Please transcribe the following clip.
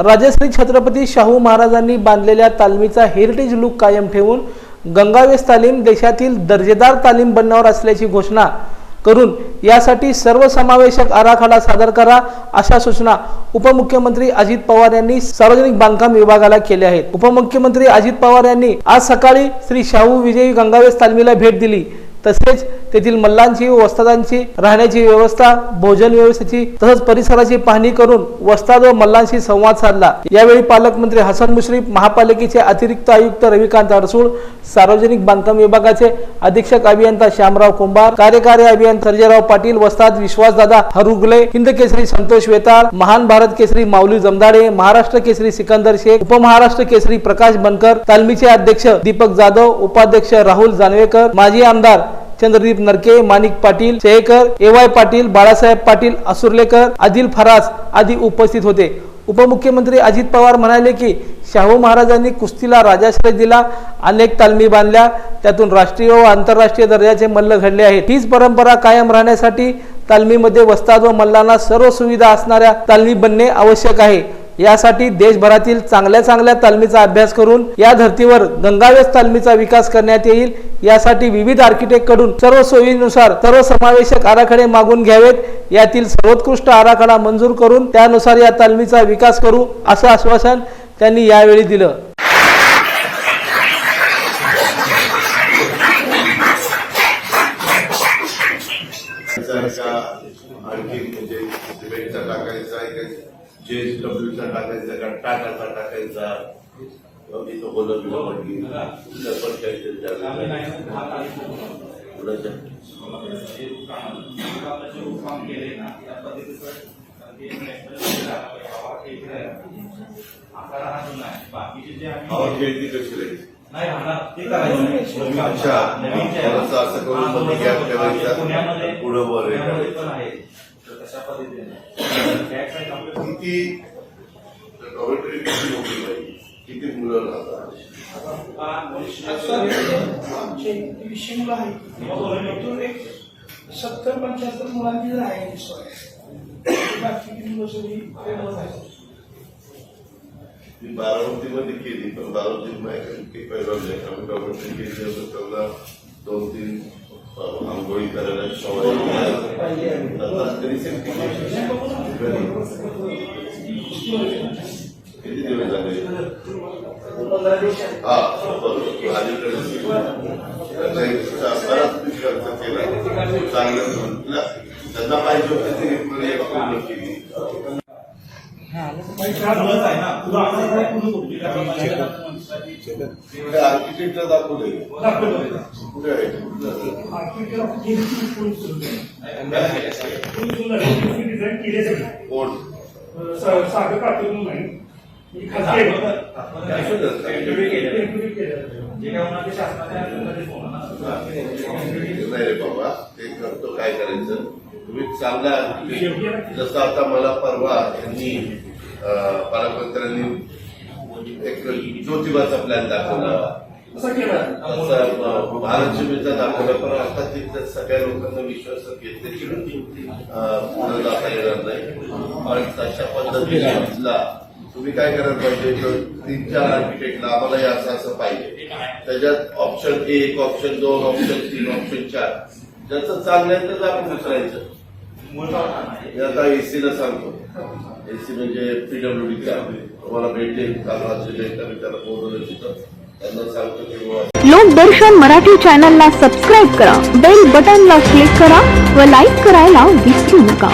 राजश्री छत्रपती शाहू महाराजांनी बांधलेल्या तालमीचा heritage look कायम ठेवून गंगावेस तालीम देशातील दर्जेदार तालीम बनणार असल्याची घोषणा करून यासाठी सर्वसमावेशक आराखडा सादर करा अशा सूचना उपमुख्यमंत्री अजित पवार यांनी सार्वजनिक बांधकाम विभागाला केल्या आहेत। उपमुख्यमंत्री अजित पवार यांनी आज सकाळी श्री शाहू विजयी गंगावेस तालमीला भेट दिली। तसेच तेथील मल्लांची व वस्तादांची राहण्याची व्यवस्था, भोजन व्यवस्थेची तसेच परिसराची पाहणी करून वस्ताद व मल्लांशी संवाद साधला। यावेळी पालकमंत्री हसन मुश्रीफ, महापालिकेचे अतिरिक्त आयुक्त रविकांत अडसूळ, सार्वजनिक बांधकाम विभागाचे अधीक्षक अभियंता श्यामराव कुंभार, कार्यकारी अभियंता सर्जेराव पाटील, वस्ताद विश्वासदादा हरुगले, हिंद केसरी संतोष वेताळ, महान भारत केसरी माऊली जमदाडे, महाराष्ट्र केसरी सिकंदर शेख, उपमहाराष्ट्र केसरी प्रकाश बनकर, तालमीचे अध्यक्ष दीपक जाधव, उपाध्यक्ष राहुल जानवेकर, माजी आमदार चंद्रदीप नरके, माणिक पाटील शेखर, एवाय पाटील, बाळासाहेब पाटील असुर्लेकर, आदिल फराज आदी उपस्थित होते। उपमुख्यमंत्री अजित पवार म्हणाले की शाहू महाराजांनी कुस्तीला राजाश्रय दिला, अनेक तालमी बांधल्या, त्यातून राष्ट्रीय व आंतरराष्ट्रीय दर्जाचे मल्ल घडले आहेत। हीच परंपरा कायम राहण्यासाठी तालमीमध्ये वस्ताद व मल्लांना सर्व सुविधा असणाऱ्या तालमी बनणे आवश्यक आहे। यासाठी देशभरातील चांगल्या तालमीचा अभ्यास करून या धर्तीवर गंगावेस तालमीचा विकास करण्यात येईल। यासाठी विविध आर्किटेक्ट कडून सर्व सोयीनुसार सर्व समावेशक आराखडे मागून घ्यावेत। यातील सर्वोत्कृष्ट आराखडा मंजूर करून त्यानुसार या तालमीचा विकास करू असं आश्वासन त्यांनी यावेळी दिलं। JSWचा टाकायचा का टाटाचा टाकायचा तो बोलत खेळती कशी राहील असं करून गॅप ठेवायचा पुढं वर किती मुलं राहतात? आमचे 200 मुलं आहेत, 70-75 मुलांची आहे बारामतीमध्ये केली, पण बारामतीत त्यांना 2-3 आंघोळी करायला किती दिवस झाले? हा केला त्यांना पाहिजे होते आर्किटेक्टला दाखवले कुठे आहे कोण सागर पाटील नाही रे बाबा, ते करतो काय करायचं तुम्ही चांगला। जसं आता मला परवा यांनी पालकमंत्र्यांनी एक ज्योतिबाचा प्लॅन दाखवला, महालक्ष्मीचा दाखवला, पण आता तिथं सगळ्या लोकांना विश्वासात घेतले की पुढे जाता येणार नाही। आणि तशा पद्धतीला तुम्ही काय करायला पाहिजे, 3-4 आर्किटेक्टला आम्हाला असं पाहिजे, त्याच्यात ऑप्शन 1, ऑप्शन 2, ऑप्शन 3, ऑप्शन 4 ज्याचं चांगलं आहे त्याचं आपण उचलायचं। आता एसीला सांगतो, एसी म्हणजे PWDचा तुम्हाला भेटले, काल रात्री त्याला बोलवलं तिथं, त्यांना सांगतो की लोकदर्शन मराठी चॅनलला सबस्क्राईब करा, बेल बटनला क्लिक करा व लाईक करायला विसरू नका।